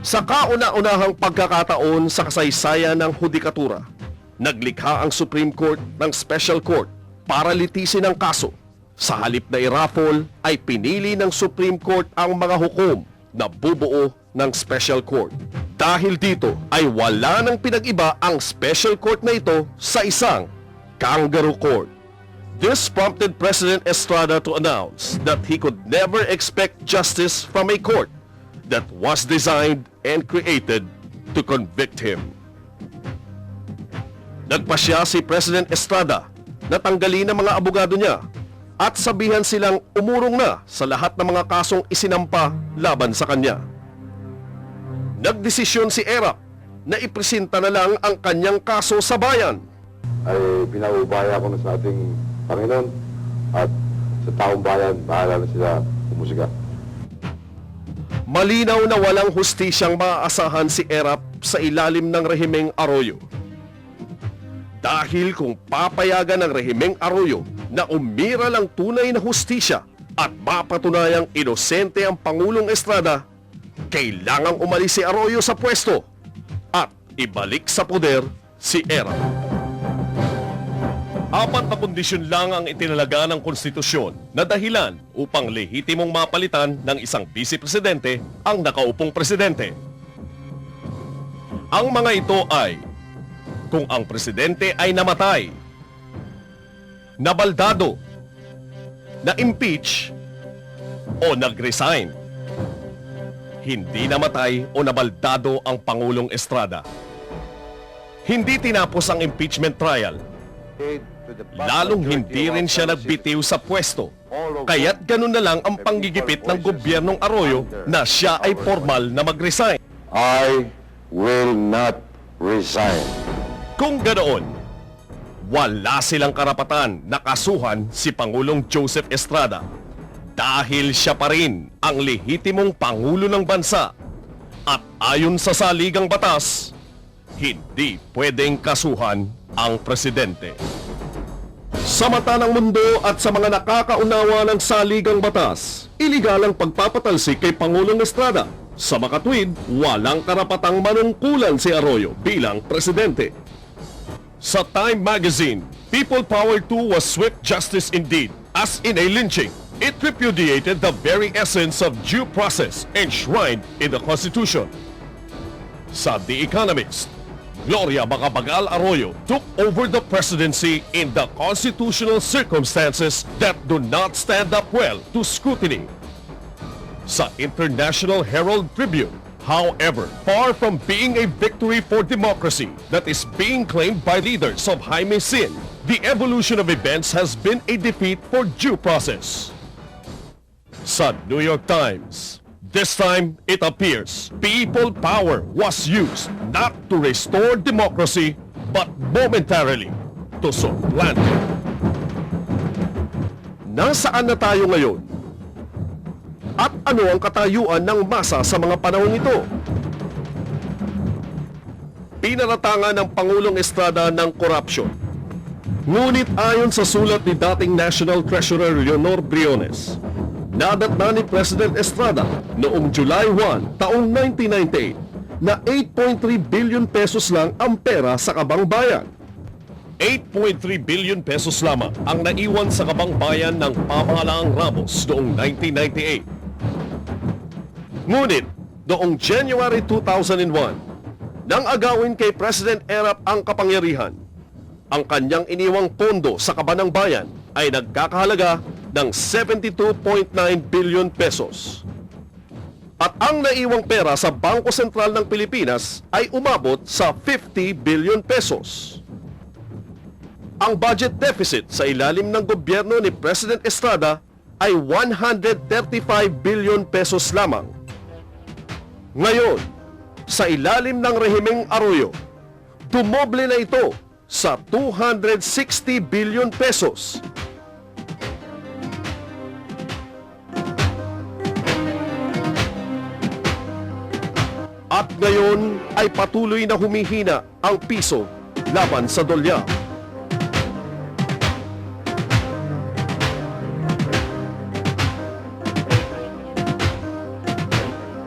Sa kauna-unahang pagkakataon sa kasaysayan ng hudikatura, naglikha ang Supreme Court ng Special Court para litisin ang kaso. Sa halip na i-raffle ay pinili ng Supreme Court ang mga hukom na bubuo ng Special Court. Dahil dito ay wala nang pinag-iba ang Special Court na ito sa isang kangaroo court. This prompted President Estrada to announce that he could never expect justice from a court that was designed and created to convict him. Nagpasya si President Estrada na tanggalin ang mga abogado niya at sabihan silang umurong na sa lahat ng mga kasong isinampa laban sa kanya. Nagdesisyon si Erap na ipresenta na lang ang kanyang kaso sa bayan. Ay pinaubaya ko na sa ating Panginoon at sa taong bayan, bahala na sila umusika. Malinaw na walang hustisyang maaasahan si Erap sa ilalim ng rehimeng Arroyo. Dahil kung papayagan ng rehimeng Arroyo na umira lang tunay na hustisya at mapatunayang inosente ang Pangulong Estrada, kailangang umalis si Arroyo sa pwesto at ibalik sa poder si Erap. 4 na kondisyon lang ang itinalaga ng konstitusyon na dahilan upang lehitimong mapalitan ng isang vice-presidente ang nakaupong presidente. Ang mga ito ay kung ang presidente ay namatay, nabaldado, na-impeach, o nag-resign. Hindi namatay o nabaldado ang Pangulong Estrada. Hindi tinapos ang impeachment trial. Lalong hindi rin siya nagbitiw sa pwesto. Kaya't ganun na lang ang panggigipit ng gobyernong Arroyo na siya ay formal na mag-resign. I will not resign. Kung ganoon, wala silang karapatan na kasuhan si Pangulong Joseph Estrada dahil siya pa rin ang lehitimong Pangulo ng bansa at ayon sa saligang batas, hindi pwedeng kasuhan ang presidente. Sa mata ng mundo at sa mga nakakaunawa ng saligang batas, iligal ang pagpapatalsik kay Pangulong Estrada. Sa makatwid, walang karapatang manungkulan si Arroyo bilang presidente. Sa Time Magazine, People Power 2 was swift justice indeed, as in a lynching. It repudiated the very essence of due process enshrined in the Constitution. Sa The Economist, Gloria Macapagal Arroyo took over the presidency in the constitutional circumstances that do not stand up well to scrutiny. Sa International Herald Tribune, however, far from being a victory for democracy that is being claimed by leaders of Jaime Sin, the evolution of events has been a defeat for due process. Sa New York Times, this time it appears people power was used not to restore democracy but momentarily to supplant it. Nasaan na tayo ngayon? At ano ang katayuan ng masa sa mga panahong ito? Pinaratangan ng Pangulong Estrada ng corruption. Ngunit ayon sa sulat ni dating National Treasurer Leonor Briones, nadatna ni President Estrada noong July 1, taong 1998 na 8.3 billion pesos lang ang pera sa Kabang Bayan. 8.3 billion pesos lamang ang naiwan sa Kabang Bayan ng pamahalaang Ramos noong 1998. Ngunit, noong January 2001, nang agawin kay President Erap ang kapangyarihan, ang kanyang iniwang pondo sa Kabanang Bayan ay nagkakahalaga ng 72.9 billion pesos. At ang naiwang pera sa Bangko Sentral ng Pilipinas ay umabot sa 50 billion pesos. Ang budget deficit sa ilalim ng gobyerno ni President Estrada ay 135 billion pesos lamang. Ngayon, sa ilalim ng rehimeng Arroyo, tumoble na ito sa 260 billion pesos. At ngayon ay patuloy na humihina ang piso laban sa dolyar.